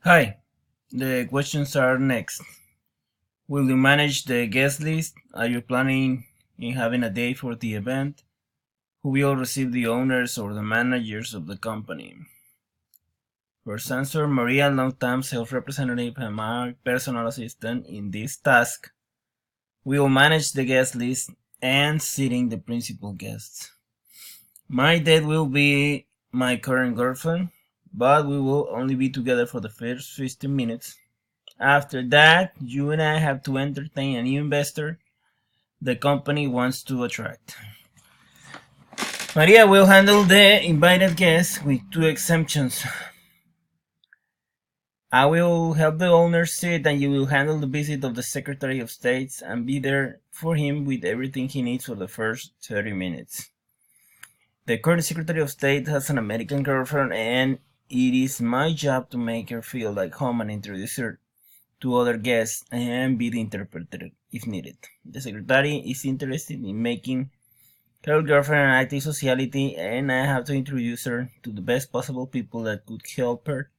Hi, the questions are next. Will you manage the guest list? Are you planning in having a day for the event? Who will receive the owners or the managers of the company? First answer, Maria, long-time sales representative and my personal assistant in this task. We will manage the guest list and seating the principal guests. My date will be my current girlfriend, but we will only be together for the first 15 minutes. After that, you and I have to entertain a new investor the company wants to attract. Maria will handle the invited guests with two exemptions. I will help the owner sit and you will handle the visit of the Secretary of State and be there for him with everything he needs for the first 30 minutes. The current Secretary of State has an American girlfriend and it is my job to make her feel like home and introduce her to other guests and be the interpreter if needed. The secretary is interested in making her girlfriend an active sociality, and I have to introduce her to the best possible people that could help her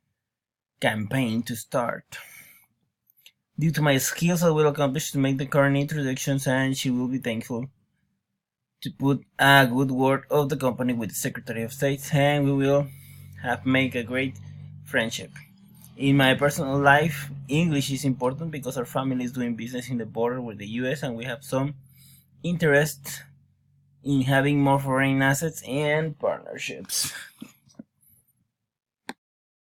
campaign to start. Due to my skills, I will accomplish to make the current introductions, and she will be thankful to put a good word of the company with the Secretary of State, and we will have make a great friendship. In my personal life, English is important because our family is doing business in the border with the US and we have some interest in having more foreign assets and partnerships.